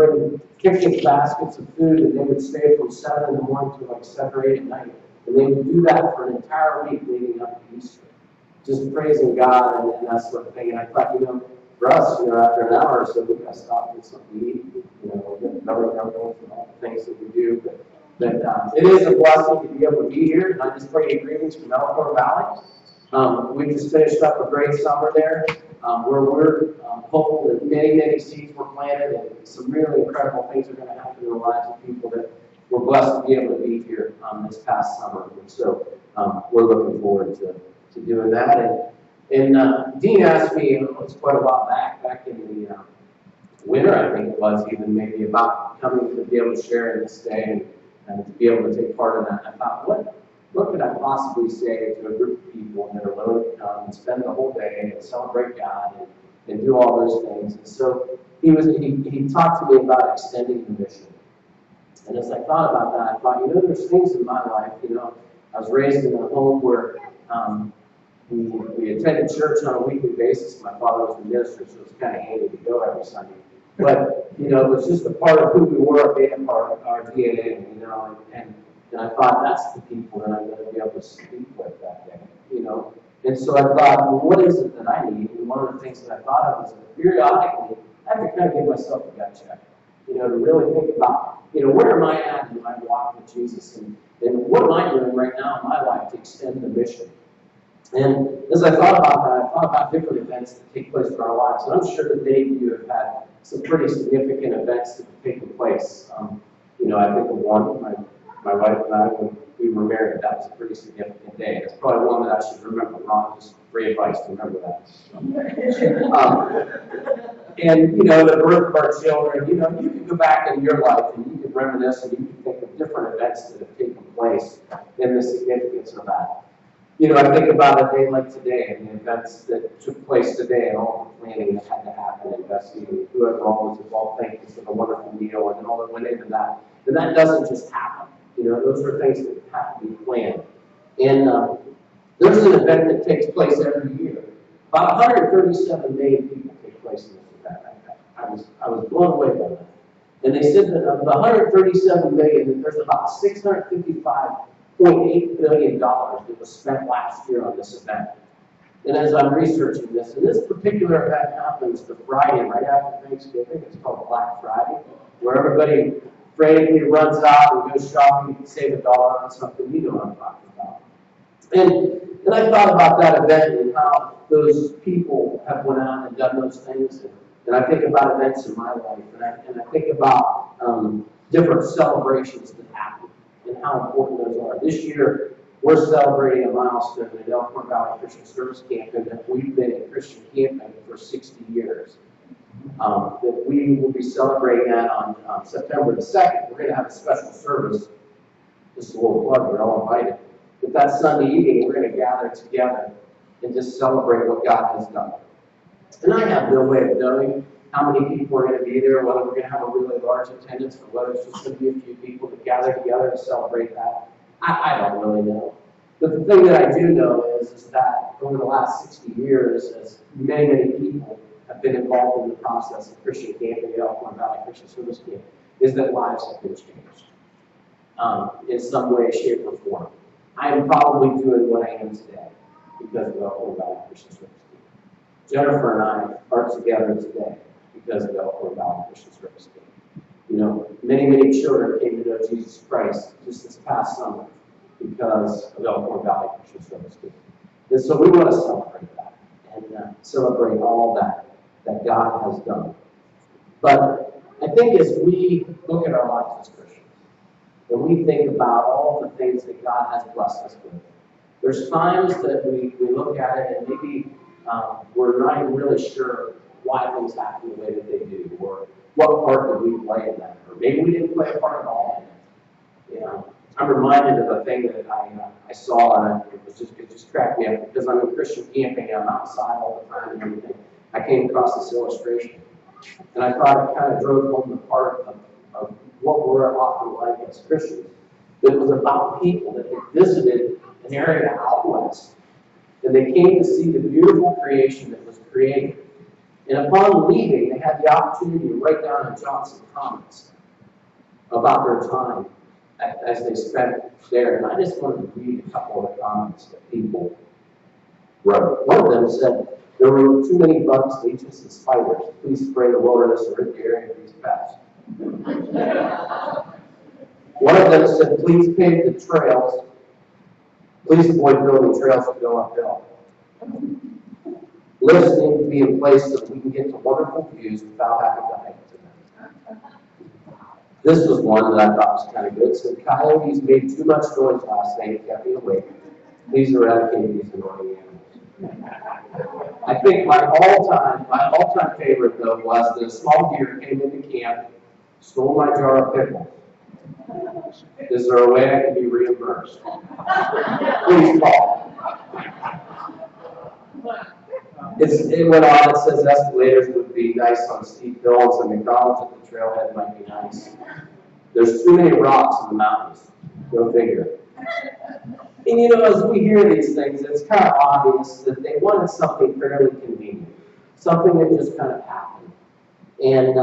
bring picnic baskets of food, and they would stay from 7 in the morning to like 7 or 8 at night. And they would do that for an entire week leading up to Easter, just praising God and that sort of thing. And I thought, for us, after an hour or so, we got to stop and get something to eat. We get covered everything from all the things that we do. But it is a blessing to be able to be here. And I just bring you greetings from Elkhorn Valley. We just finished up a great summer there, where we're hopeful that many seeds were planted and some really incredible things are going to happen in the lives of people that we're blessed to be able to be here this past summer. And so we're looking forward to doing that. And Dean asked me, it's quite a while back in the winter, I think it was, even maybe about coming to be able to share in this day and to be able to take part in that. And I thought, what could I possibly say to a group of people that are willing to come and spend the whole day and celebrate God and do all those things? And so he talked to me about extending the mission. And as I thought about that, I thought, there's things in my life, I was raised in a home where we attended church on a weekly basis. My father was the minister, so it was kind of handy to go every Sunday. But, it was just a part of who we were, a big part of our DNA, and I thought, that's the people that I'm going to be able to speak with that day, And so I thought, well, what is it that I need? And one of the things that I thought of was that periodically, I have to kind of give myself a gut check, to really think about, where am I at in my walk with Jesus? And what am I doing right now in my life to extend the mission? And as I thought about that, I thought about different events that take place in our lives. And I'm sure that many of you have had some pretty significant events that have taken place. I think of one, my wife and I, when we were married, that was a pretty significant day. It's probably one that I should remember. Ron, just great advice to remember that. And, the birth of our children, you can go back in your life and you can reminisce and you can think of different events that have taken place and the significance of that. I think about a day like today and the events that took place today and all the planning that had to happen, investigating whoever all was involved. Thank you for the wonderful meal and all that went into that. And that doesn't just happen. Those are things that have to be planned. And there's an event that takes place every year. About 137 million people take place in this event. I was blown away by that. And they said that of the 137 million, that there's about $655.8 billion that was spent last year on this event. And as I'm researching this, and this particular event happens the Friday right after Thanksgiving. It's called Black Friday, where everybody frantically runs out and goes shopping to save $1 on something. You know what I'm talking about. And I thought about that event and how those people have went out and done those things. And I think about events in my life, and I think about different celebrations that happen and how important those are. This year, we're celebrating a milestone at Elkhorn Valley Christian Service Camp, and that we've been in Christian camping for 60 years. That we will be celebrating that on September the 2nd. We're going to have a special service. Just a little plug, we're all invited. But that Sunday evening, we're going to gather together and just celebrate what God has done. And I have no way of knowing how many people are going to be there, whether we're going to have a really large attendance or whether it's just going to be a few people that gather together to celebrate that. I don't really know. But the thing that I do know is that over the last 60 years, as many people have been involved in the process of Christian camping at Elkhorn Valley Christian Service Camp, is that lives have been changed in some way, shape, or form. I am probably doing what I am today because of Elkhorn Valley Christian Service Camp. Jennifer and I are together today because of Elkhorn Valley Christian Service Camp. Many children came to know Jesus Christ just this past summer because of Elkhorn Valley Christian Service Camp. And so we want to celebrate that and celebrate all that God has done. But I think as we look at our lives as Christians, and we think about all the things that God has blessed us with, there's times that we look at it and maybe we're not even really sure why things happen the way that they do, or what part did we play in that, or maybe we didn't play a part at all in it. I'm reminded of a thing that I saw, and it just cracked me up because I'm in Christian camping, I'm outside all the time and everything. I came across this illustration, and I thought it kind of drove home the part of what we're often like as Christians. It was about people that had visited an area out west, and they came to see the beautiful creation that was created. And upon leaving, they had the opportunity to write down and jot some comments about their time as they spent there. And I just wanted to read a couple of the comments that people wrote. One of them said, "There were too many bugs, leeches, and spiders. Please spray the wilderness or rid the area of these pests." One of them said, "Please pave the trails. Please avoid building trails that go uphill. Lifts need to be in place so that we can get to wonderful views without having to hike to them." This was one that I thought was kind of good. It said, "Coyotes made too much noise last night and kept me awake. Please eradicate these annoying animals." I think my all-time favorite, though, was the small deer came into camp, stole my jar of pickles. Is there a way I can be reimbursed? Please call. It went on, it says escalators would be nice on steep hills and McDonald's at the trailhead might be nice. There's too many rocks in the mountains. Go figure. And as we hear these things, it's kind of obvious that they wanted something fairly convenient. Something that just kind of happened. And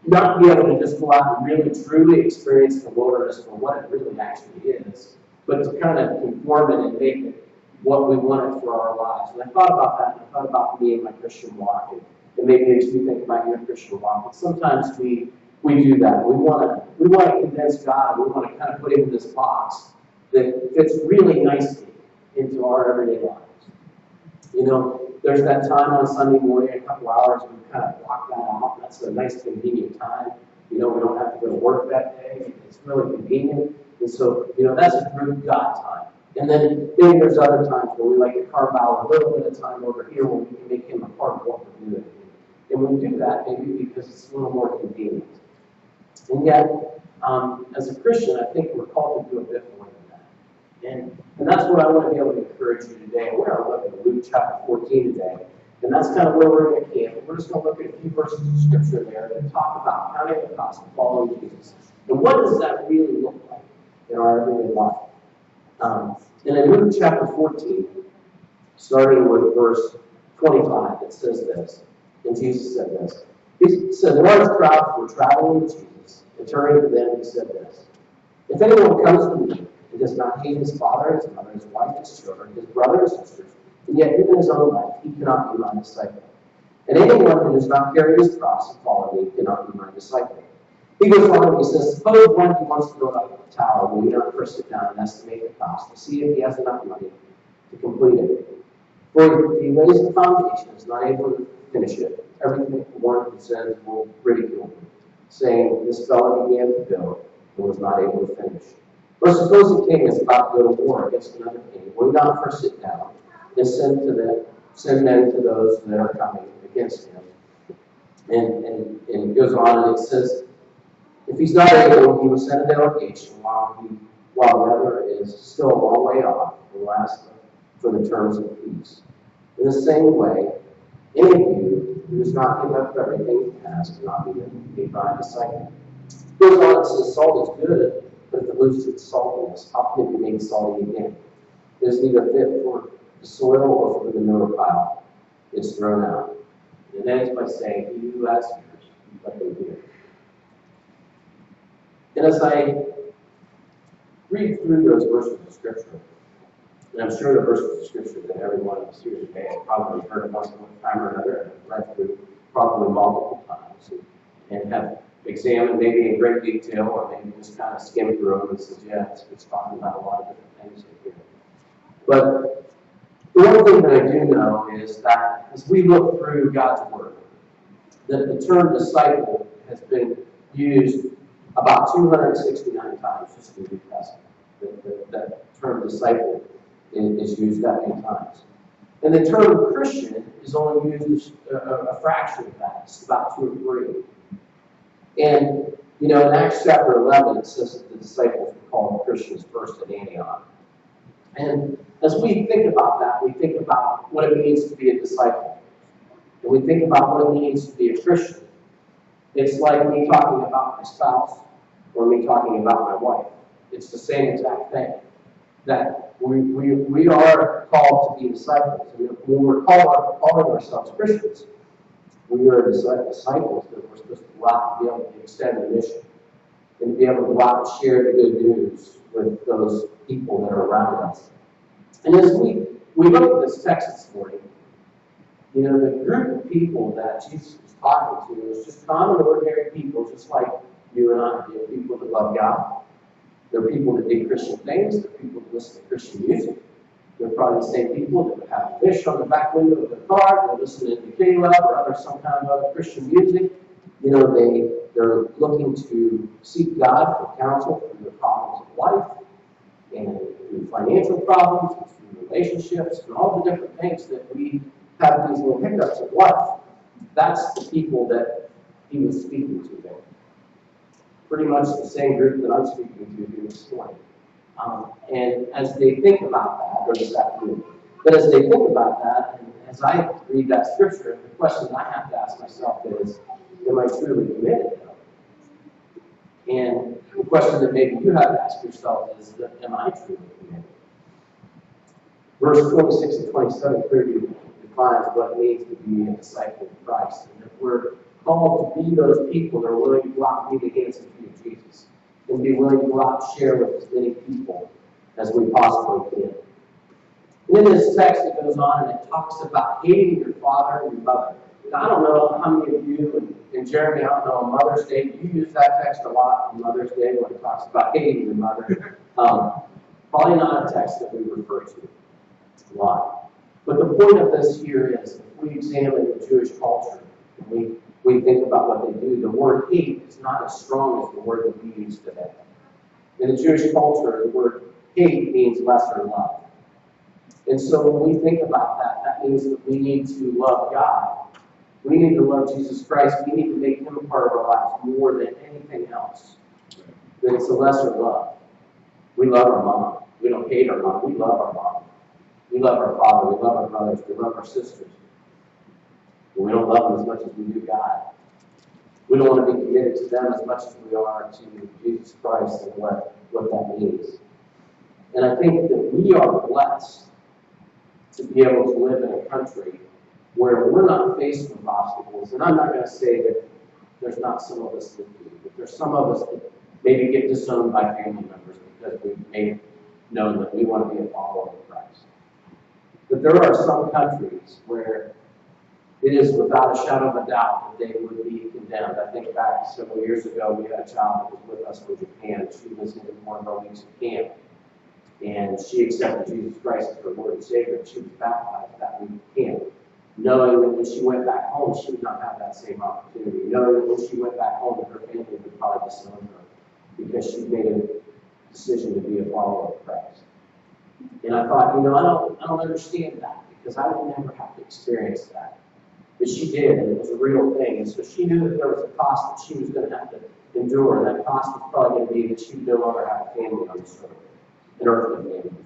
not be able to just go out and really truly experience the wilderness for what it really actually is, but to kind of conform it and make it what we want it for our lives. And I thought about that, and I thought about me and my Christian walk, and it maybe makes me think about your Christian walk. And sometimes we do that. We want to condense God. We want to kind of put him in this box that fits really nicely into our everyday lives. There's that time on Sunday morning, a couple hours, we kind of block that out. That's a nice, convenient time. We don't have to go to work that day. It's really convenient. And so, that's a group God time. And then maybe there's other times where we like to carve out a little bit of time over here where we can make him a part of what we're doing. And we do that maybe because it's a little more convenient. And yet, as a Christian, I think we're called to do a bit more than that. And that's what I want to be able to encourage you today. We're going to look at Luke chapter 14 today. And that's kind of where we're going to camp. We're just going to look at a few verses of scripture there that talk about counting the cost of following Jesus. And what does that really look like in our everyday life? And in Luke chapter 14, starting with verse 25, it says this. And Jesus said this. He said, "Large crowds were traveling with Jesus, and turning to them, he said this. If anyone comes to me and does not hate his father, his mother, his wife, his children, his brothers and sisters, and yet even his own life, he cannot be my disciple. And anyone who does not carry his cross and follow me cannot be my disciple." He goes on and he says, "Suppose one who wants to build up a tower will not first sit down and estimate the cost to see if he has enough money to complete it. For if he lays the foundation and is not able to finish it, everything one who says will ridicule him, saying, 'This fellow began to build and was not able to finish.' Or suppose a king is about to go to war against another king, will he not first sit down and send men to those that are coming against him?" And it goes on and it says, "If he's not able, he will send a delegation while the other is still a long way off and will ask for the terms of peace. In the same way, any of you who does not give up everything he has cannot be my disciple." It goes on and says, "Salt is good, but if it loses its saltiness, how can it be made salty again? It is neither fit for the soil or for the manure pile. It's thrown out." And it ends by saying, "He who has ears, let him hear." And as I read through those verses of Scripture, and I'm sure the verses of Scripture that everyone who's here today has probably heard once upon a time or another, and read through probably multiple times, and have examined maybe in great detail, or maybe just kind of skimmed through them and said, "Yeah, it's talking about a lot of different things in here." But the one thing that I do know is that as we look through God's Word, that the term disciple has been used about 269 times just in the New Testament. That term disciple is used that many times. And the term Christian is only used a fraction of that. It's about 2 or 3. And, in Acts chapter 11, it says that the disciples were called Christians first at Antioch. And as we think about that, we think about what it means to be a disciple. And we think about what it means to be a Christian. It's like me talking about my spouse or me talking about my wife. It's the same exact thing. That we are called to be disciples. And when we're calling ourselves Christians, We are disciples that we're supposed to go out and be able to extend the mission and to be able to go out and share the good news with those people that are around us. And as we look at this text this morning, you know, the group of people that Jesus was talking to was just common, ordinary people, just like you and I. They're people that love God. They're people that do Christian things. They're people that listen to Christian music. They're probably the same people that would have fish on the back window of their car. They're listening to Caleb or other some kind of other Christian music. You know, they're looking to seek God for counsel through the problems of life and through financial problems and through relationships and all the different things that we have these little hiccups of life. That's the people that he was speaking to there. Pretty much the same group that I'm speaking to here this morning. And as they think about that, or this afternoon, but as they think about that, and as I read that scripture, the question I have to ask myself is, am I truly committed? And the question that maybe you have to ask yourself is, am I truly committed? Verse 26 and 27 clearly defines what it means to be a disciple of Christ. And if we're called to be those people that are willing to go out and be the hands and feet of Jesus, and be willing to go out and share with as many people as we possibly can. And in this text, it goes on and it talks about hating your father and your mother. Now, I don't know how many of you, and Jeremy, I don't know, on Mother's Day, you use that text a lot on Mother's Day when it talks about hating your mother. Probably not a text that we refer to a lot. But the point of this here is, if we examine the Jewish culture, and we think about what they do, the word hate is not as strong as the word that we use today. In the Jewish culture, the word hate means lesser love. And so when we think about that, that means that we need to love God. We need to love Jesus Christ. We need to make him a part of our lives more than anything else. That it's a lesser love. We love our mom. We don't hate our mom. We love our mom. We love our father. We love our brothers. We love our sisters. But we don't love them as much as we do God. We don't want to be committed to them as much as we are to Jesus Christ and what that means. And I think that we are blessed to be able to live in a country where we're not faced with obstacles. And I'm not going to say that there's not some of us that do, but there's some of us that maybe get disowned by family members because we've made known that we want to be a follower of Christ. But there are some countries where it is without a shadow of a doubt that they would be condemned. I think back several years ago, we had a child that was with us from Japan. She was in one of our weeks of camp. And she accepted Jesus Christ as her Lord and Savior. She was baptized that week of camp, knowing that when she went back home, she would not have that same opportunity. Knowing that when she went back home, her family would probably disown her because she made a decision to be a follower of Christ. And I thought, I don't understand that because I would never have to experience that. But she did, and it was a real thing. And so she knew that there was a cost that she was going to have to endure, and that cost was probably going to be that she would no longer have a family on this earth, an earthly family.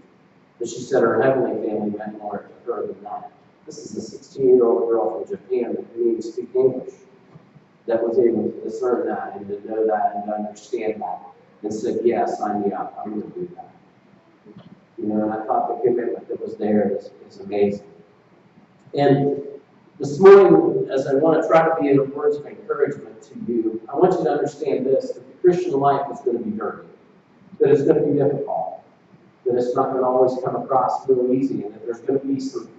But she said her heavenly family meant more to her than that. This is a 16-year-old girl from Japan that didn't even speak English, that was able to discern that and to know that and to understand that, and said, yes, sign me up, I'm going to do that. And I thought the commitment that was there is amazing. And this morning, as I want to try to be in words of encouragement to you, I want you to understand this, that the Christian life is going to be dirty, that it's going to be difficult, that it's not going to always come across real easy, and that there's going to be some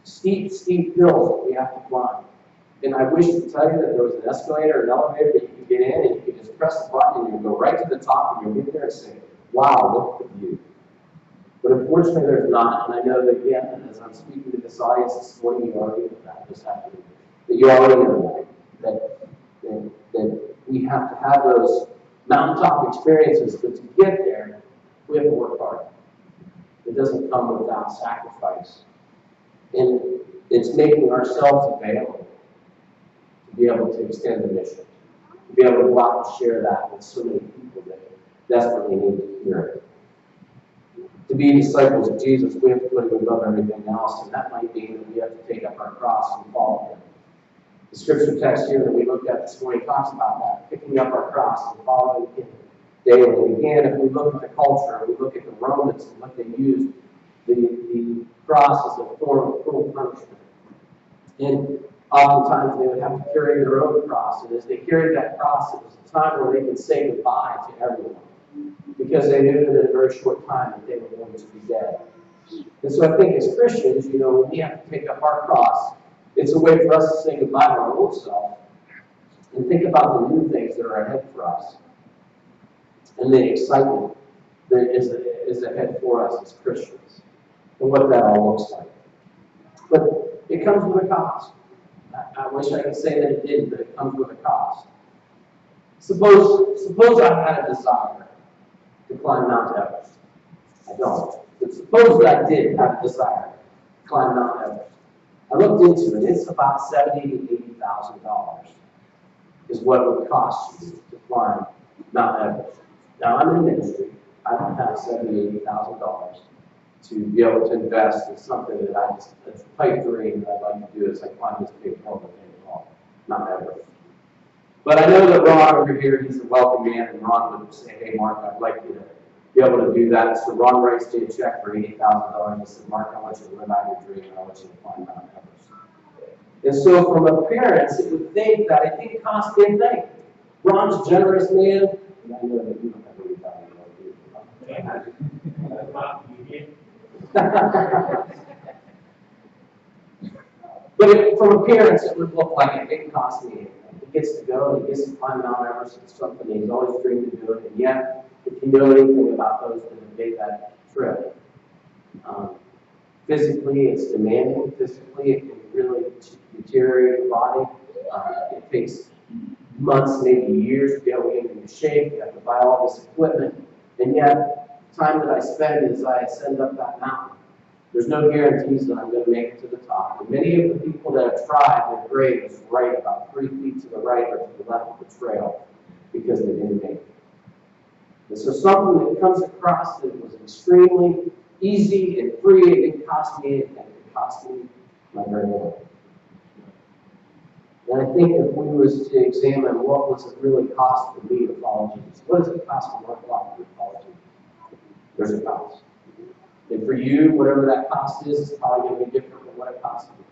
steep hills that we have to climb. And I wish to tell you that there was an escalator, an elevator that you could get in, and you could just press the button and you'll go right to the top, and you'll get there and say, wow, look at the view. But unfortunately, there's not, and I know that, again, as I'm speaking to this audience this morning, you already know that this afternoon, that you already know that we have to have those mountaintop experiences, but to get there, we have to work hard. It doesn't come without sacrifice. And it's making ourselves available to be able to extend the mission, to be able to go out and share that with so many people that desperately need to hear it. To be disciples of Jesus, we have to put him above everything else, and that might mean that we have to take up our cross and follow him. The scripture text here that we looked at this morning talks about that, picking up our cross and following him daily. Again, if we look at the culture, we look at the Romans and what they used, the cross as a form of cruel punishment. And Oftentimes they would have to carry their own cross, and as they carried that cross, it was a time where they could say goodbye to everyone, because they knew that in a very short time that they were going to be dead. And so I think as Christians, when we have to take up our cross, it's a way for us to say goodbye to our old self and think about the new things that are ahead for us and the excitement that is ahead for us as Christians and what that all looks like. But it comes with a cost. I wish I could say that it didn't, but it comes with a cost. Suppose I had a desire to climb Mount Everest. I don't. But suppose that I did have a desire to climb Mount Everest. I looked into it. It's about $70,000 to $80,000 is what it would cost you to climb Mount Everest. Now, I'm in ministry. I don't have $70,000 to $80,000 to be able to invest in something that it's a pipe dream that I'd like to do as I climb this big hill that they call Mount Everest. But I know that Ron over here, he's a wealthy man, and Ron would say, hey, Mark, I'd like you to be able to do that. So Ron writes me a check for $80,000. He said, Mark, I want you to live out your dream, and I want you to climb Mount Everest. And so from appearance, it would think that I think it costs big thing. Ron's a generous man. And I know that you don't have $80,000 to do. But from appearance, it would look like it didn't cost me anything. He gets to go and he gets to climb Mount Everest. It's something he's always dreamed of doing. And yet, if you know anything about those that have made that trip, physically it's demanding. Physically, it can really deteriorate the body. It takes months, maybe years to be able to get into shape. You have to buy all this equipment. And yet, the time that I spend as I ascend up that mountain, there's no guarantees that I'm going to make it to the top. And many of the people that have tried, their grave is right about 3 feet to the right or to the left of the trail because they didn't make it. And so something that comes across that was extremely easy and free, it didn't cost me anything. It cost me my very life. And I think if we was to examine what was it really cost for me to follow Jesus, what does it cost for Mark Laughlin to follow Jesus? There's a cost. And for you, whatever that cost is, it's probably going to be different than what it cost me.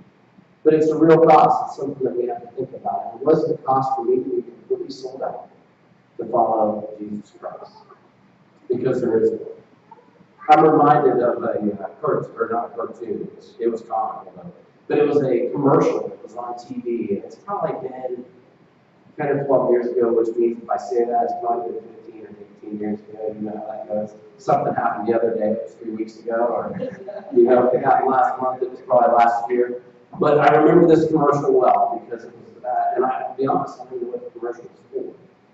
But it's a real cost. It's something that we have to think about. And what is the cost for me to be completely sold out to follow Jesus Christ? Because there is one. I'm reminded of cartoon. It was comic, but it was a commercial that was on TV. And it's probably been 10 or 12 years ago, which means if I say that, it's probably been 15 or 18 years ago. You know how that goes. Something happened the other day, it was 3 weeks ago, or if it happened last month, it was probably last year. But I remember this commercial well because it was that, and I'll be honest, I don't know what the commercial was for.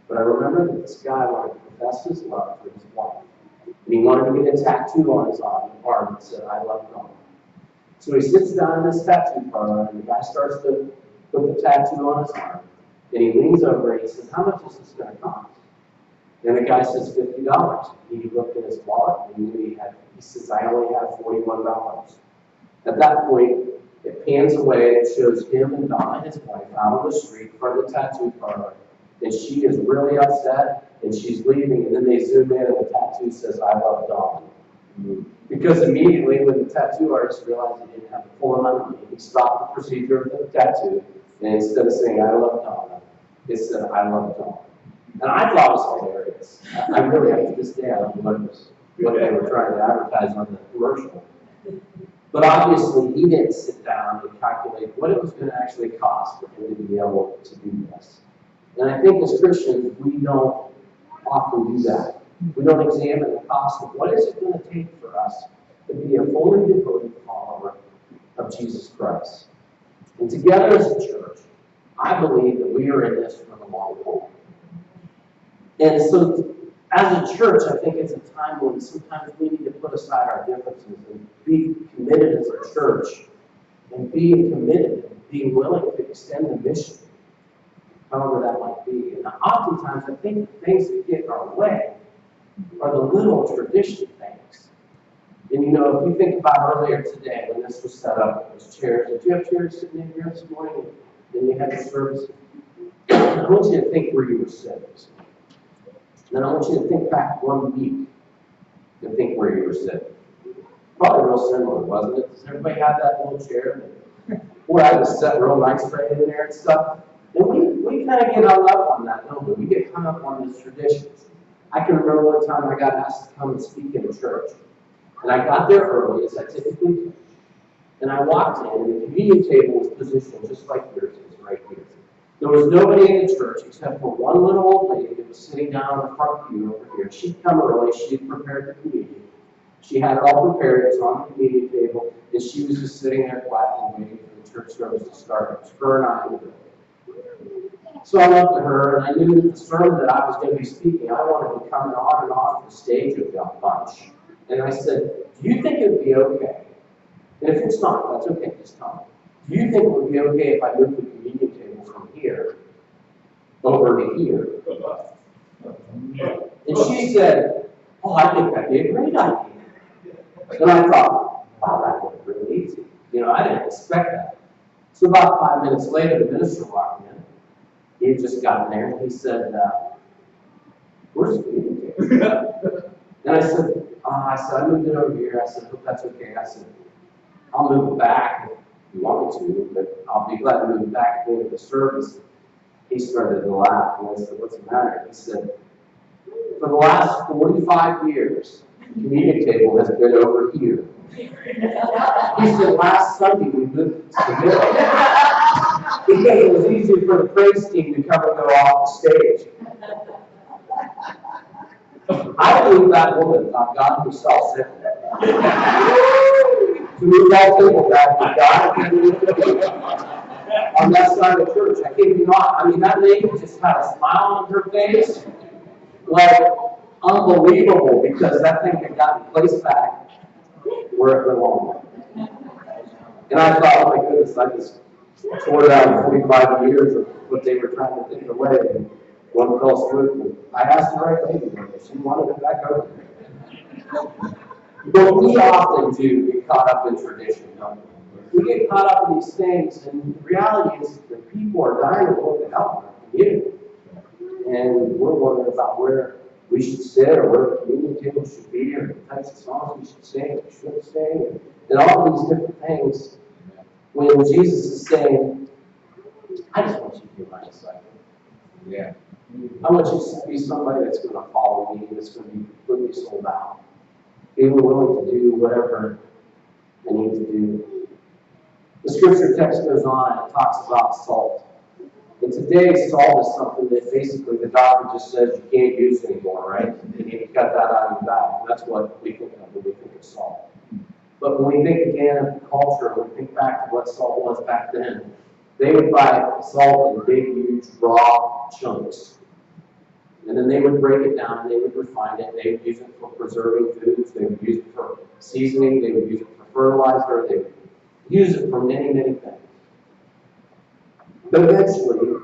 But I remember that this guy wanted to profess his love for his wife. And he wanted to get a tattoo on his arm that said, I love God. So he sits down in this tattoo parlor, and the guy starts to put the tattoo on his arm. And he leans over and he says, how much is this going to cost? And the guy says, $50. He looked in his wallet and he says, I only have $41. At that point, it pans away and it shows him and Donna, his wife, out on the street in front of the tattoo parlor. And she is really upset and she's leaving. And then they zoom in and the tattoo says, I love Donna. Because immediately when the tattoo artist realized he didn't have the full amount of money, he stopped the procedure of the tattoo. And instead of saying, I love Donna, it said, I love Donna. And I thought it was hilarious. I really, up to this day, I don't know what they were trying to advertise on the commercial. But obviously, he didn't sit down and calculate what it was going to actually cost for him to be able to do this. And I think as Christians, we don't often do that. We don't examine the cost of what is it going to take for us to be a fully devoted follower of Jesus Christ. And together as a church, I believe that we are in this for the long haul. And so, as a church, I think it's a time when sometimes we need to put aside our differences and be committed as a church and being committed and being willing to extend the mission, however that might be. And oftentimes, I think the things that get in our way are the little tradition things. And if you think about earlier today when this was set up, it was chairs. Did you have chairs sitting in here this morning? And you had the service? I want you to think where you were sitting. Then I want you to think back 1 week and think where you were sitting. Probably real similar, wasn't it? Does everybody have that little chair that Boy, I was set real nice right in there and stuff. And we kind of get hung up on that, don't we? We get hung up on these traditions. I can remember one time I got asked to come and speak in a church. And I got there early, as I typically do. And I walked in, and the communion table was positioned just like yours is right here. There was nobody in the church except for one little old lady that was sitting down on the front pew over here. She'd come early, she had prepared the communion. She had it all prepared, it was on the communion table, and she was just sitting there quietly waiting for the church service to start. It was her and I in the building. So I went to her, and I knew that the sermon that I was going to be speaking, I wanted to be coming on and off the stage with a bunch. And I said, do you think it would be okay? And if it's not, that's okay, just tell me. Do you think it would be okay if I moved the communion table from here over to here? And she said, oh, I think that'd be a great idea. And I thought, wow, that would be really easy. I didn't expect that. So about 5 minutes later, the minister walked in. He had just gotten there, and he said, where's the communion table? And I said, I moved it over here. I said, hope that's okay. I said, I'll move it back if you want me to, but I'll be glad to move it back at the end of the service. He started to laugh, and I said, what's the matter? He said, for the last 45 years, the communion table has been over here. He said, last Sunday we moved it to the middle because it was easier for the praise team to come and go off the stage. I believe that woman thought God himself sent her to move that table back with God on that side of the church. I kid you not. I mean, that lady just had a smile on her face, like unbelievable, because that thing had gotten placed back where it belonged. And I thought, oh my goodness, I just tore down 45 years of what they were trying to take away. And one fell through. I asked the right lady, if she wanted it back over. But we often do get caught up in tradition, don't we? We get caught up in these things, and the reality is that people are dying to go to help in our community. And we're wondering about where we should sit, or where the communion table should be, or the types of songs we should sing, or shouldn't sing, and all these different things. When Jesus is saying, I just want you to be my disciple. Yeah. I want you to be somebody that's going to follow me, that's going to be completely sold out, being willing to do whatever I need to do. The scripture text goes on and it talks about salt. And today, salt is something that basically the doctor just says you can't use anymore, right? You need to cut that out of your diet. That's what we think of when we think of salt. But when we think again of the culture, when we think back to what salt was back then, they would buy salt in big, huge, raw chunks. And then they would break it down, and they would refine it. They would use it for preserving foods. They would use it for seasoning. They would use it for fertilizer. They would use it for many, many things. But eventually,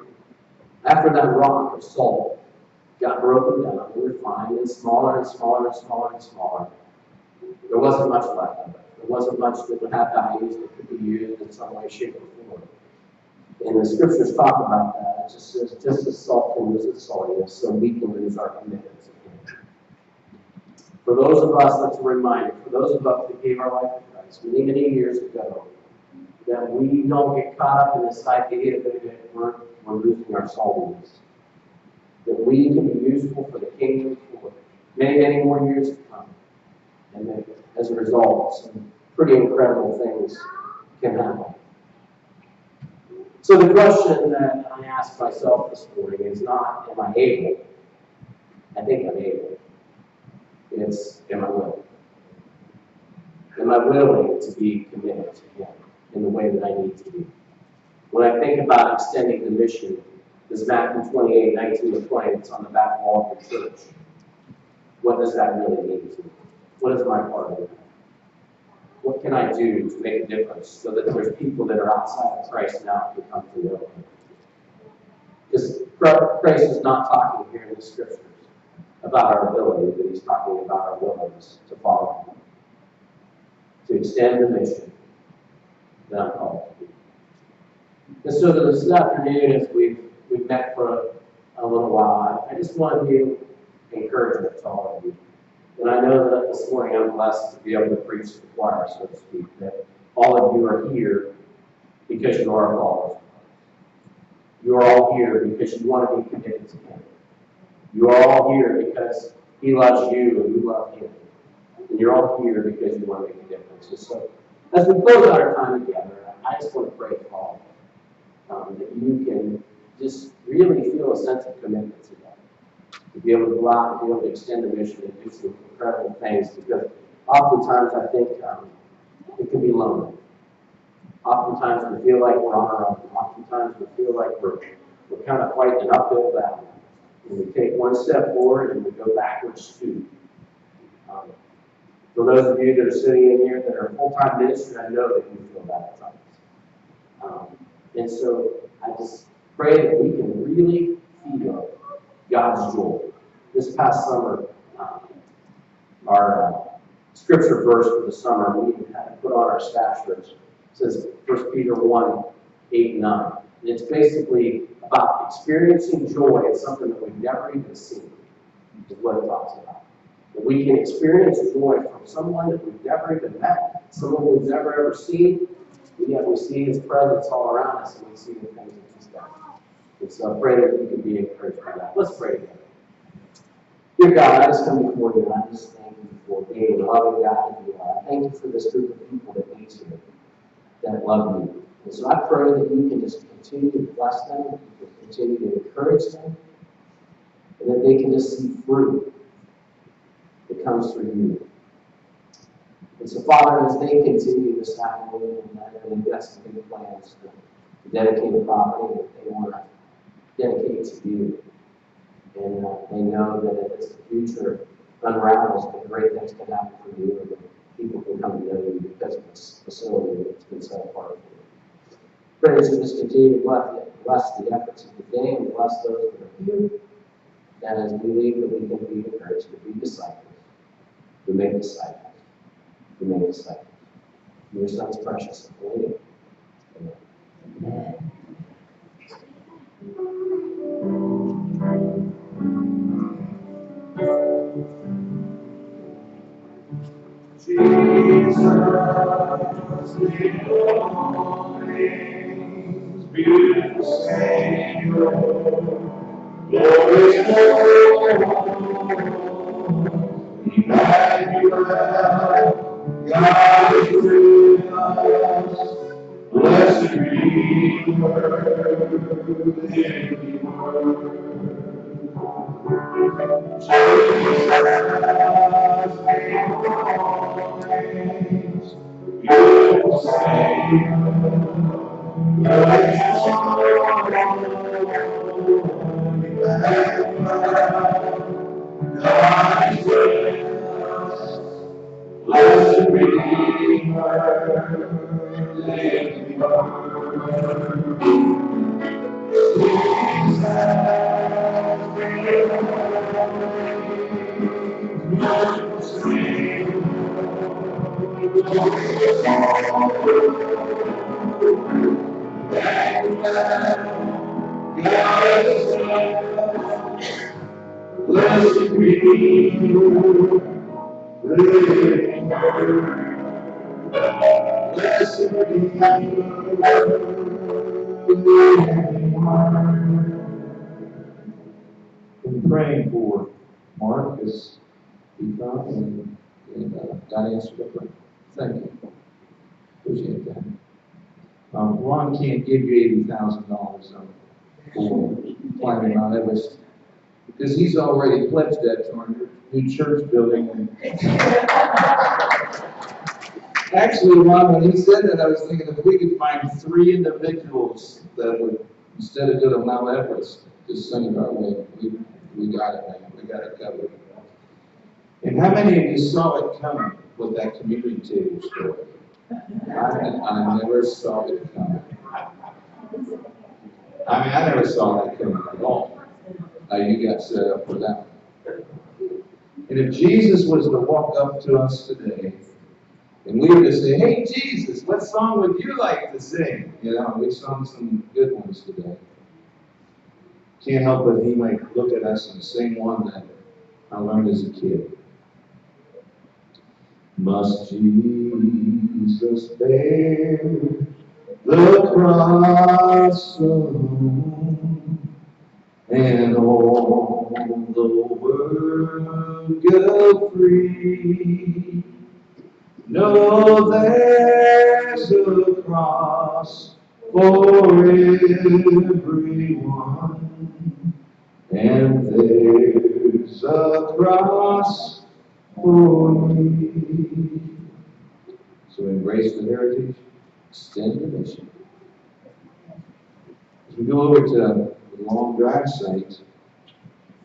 after that rock of salt got broken down and refined and smaller and smaller and smaller and smaller, there wasn't much left of it. There wasn't much that would have values that could be used in some way, shape, or form. And the scriptures talk about that. It just says, just as salt can lose its saltiness, so we can lose our commitments again. For those of us, that's a reminder, for those of us that gave our life to Christ many, many years ago, that we don't get caught up in this idea that we're losing our saltiness. That we can be useful for the kingdom for many, many more years to come. And that as a result, some pretty incredible things can happen. So the question that I asked myself this morning is not, am I able? I think I'm able. It's, am I willing? Am I willing to be committed to Him in the way that I need to be? When I think about extending the mission, this Matthew 28, 19 to 20, it's on the back wall of your church. What does that really mean to me? What is my part of it? What can I do to make a difference so that there's people that are outside of Christ now who come to know Him? Because Christ is not talking here in the scriptures about our ability, but He's talking about our willingness to follow Him, to extend the mission that I'm called to do. And so this afternoon, as we've met for a little while, I just want to give encouragement to all of you. And I know that this morning I'm blessed to be able to preach to the choir, so to speak, that all of you are here because you are followers. You are all here because you want to be committed to Him. You are all here because He loves you and you love Him. And you're all here because you want to make a difference. And so, as we close out our time together, I just want to pray, Paul, that you can just really feel a sense of commitment to that. To be able to go out and be able to extend the mission and do some incredible things. Because oftentimes I think it can be lonely. Oftentimes we feel like we're on our own. Oftentimes we feel like we're kind of fighting an uphill battle. And we take one step forward and we go backwards too. For those of you that are sitting in here that are full-time ministry, I know that you feel that at times. And so I just pray that we can really feel God's joy. This past summer, our scripture verse for the summer, we had put on our staff shirts. It says 1 Peter 1, 8 and 9. And it's basically about experiencing joy in something that we've never even seen, is what it talks about. That we can experience joy from someone that we've never even met, someone we've never ever seen, and yet we see His presence all around us and we see the things that He's done. And so I pray that we can be encouraged by that. Let's pray together. Dear God, I just come before you and I just thank you for being a loving God that you are. I thank you for this group of people that meet here that love you. And so I pray that you can just continue to bless them, you can continue to encourage them, and that they can just see fruit that comes through you. And so, Father, as they continue this afternoon, and they've got some big plans to dedicate a property that they want to dedicate to you. And they know that as the future unravels, that great things can happen for you, and that people can come to know you because of this facility that's been set apart for you. Pray that you just continue to bless the efforts of the day and bless those that are here. And as we leave, that we can be encouraged to be disciples, to make disciples, to make disciples. In your Son's precious and holy name. Amen. Jesus, beautiful Savior, glorious Emmanuel, God is with us, blessed Redeemer, living Word. Beautiful Savior, gracious Lord, God is with us, blessed Redeemer, living Word. Blessed Redeemer, living Word. Blessed Redeemer, living Word. Been praying for Mark as he found and God answered the prayer. Thank you. Appreciate that. Ron can't give you $80,000 for climbing Mount Everest because he's already pledged that to our new church building. And actually, Ron, when he said that, I was thinking if we could find 3 individuals that would, instead of go to Mount Everest, just send it our way. We got it, man. We got it covered. And how many of you saw it coming with that community table story? I never saw it coming. I mean, I never saw that coming at all. You got set up for that. And if Jesus was to walk up to us today, and we were to say, hey, Jesus, what song would you like to sing? You know, we sung some good ones today. Can't help but he might look at us and sing one that I learned as a kid. Must Jesus bear the cross alone, and all the world go free. No, there's a cross for everyone, and there's a cross for me. So embrace the heritage, extend the mission. As we go over to the long drive site,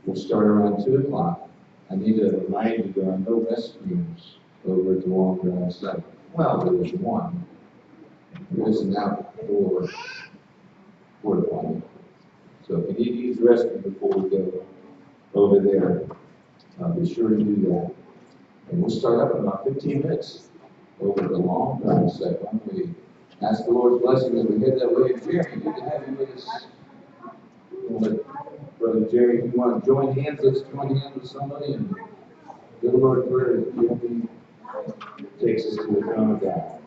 we'll start around 2 o'clock. I need to remind you there are no restrooms over at the long drive site. Well, there is one. There is an outdoor porta potty. So if you need to use the restroom before we go over there, be sure to do that. And we'll start up in about 15 minutes over the long drive site. Why don't we ask the Lord's blessing as we head that way? Jerry, good to have you with us. Brother Jerry, if you want to join hands, let's join hands with somebody and good Lord prayer that Jeremy takes us to the throne of God.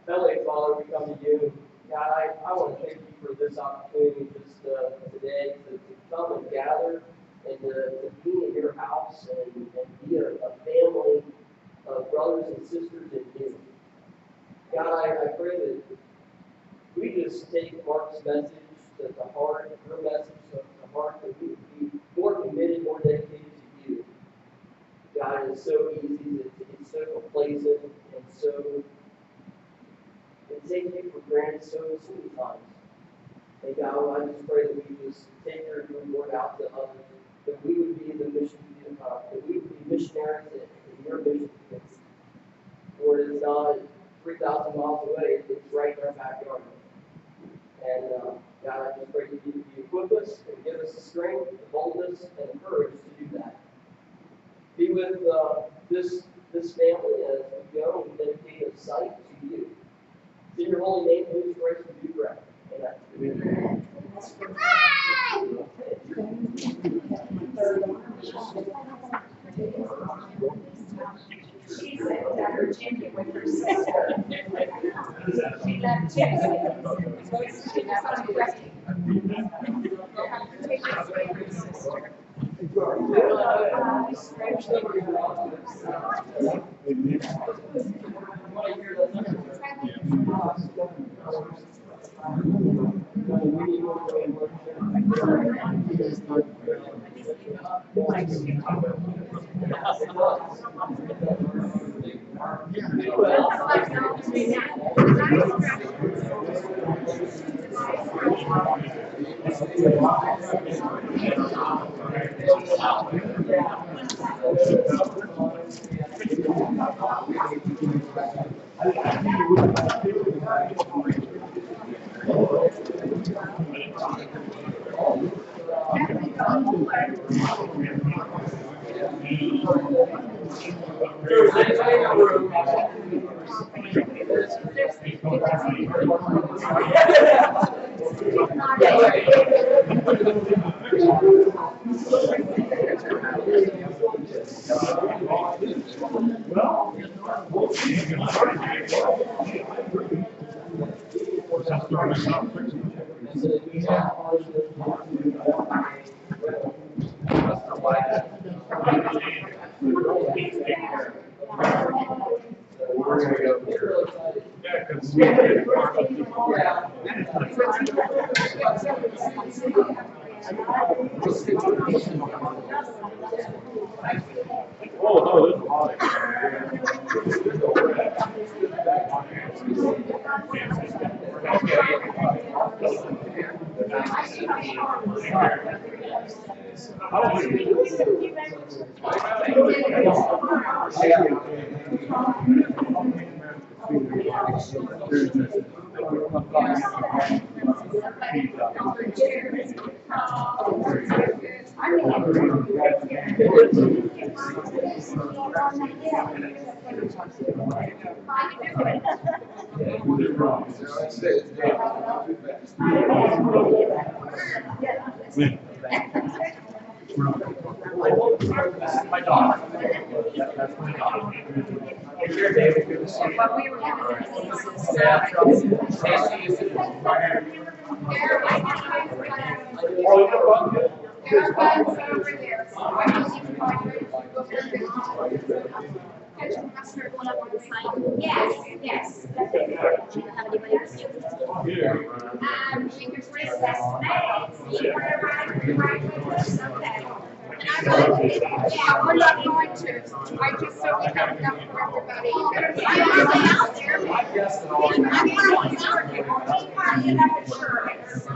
Heavenly Father, we come to you. God, I want to thank you for this opportunity just today to come and gather and to be in your house and be a family of brothers and sisters in you. God, I pray that we just take Mark's message to heart, your message to heart, that we would be more committed, more dedicated to you. God, it's so easy to get so complacent and so take you for granted so many times. And God, I just pray that we just take your word out to others, that we would be the mission, that we would be missionaries in your mission. Lord, it's not 3,000 miles away, it's right in our backyard. And God, I just pray that you equip us and give us the strength, the boldness, and the courage to do that. Be with this family as we go and dedicate a site to you. In your holy name, please grace and do right. Amen. She said that Virginia with her sister. She left Texas. So she was on rescue. We'll have to take this way with her sister. My daughter. That's my daughter. It's your David. Good to see you. Yeah. Stacy is oh, you know what? Yes, yes. You can bring that snake, see where I someday. Yeah, we're not going to. I just so we have enough for everybody. I'm really out there. I guess that I'm really out there. You have insurance.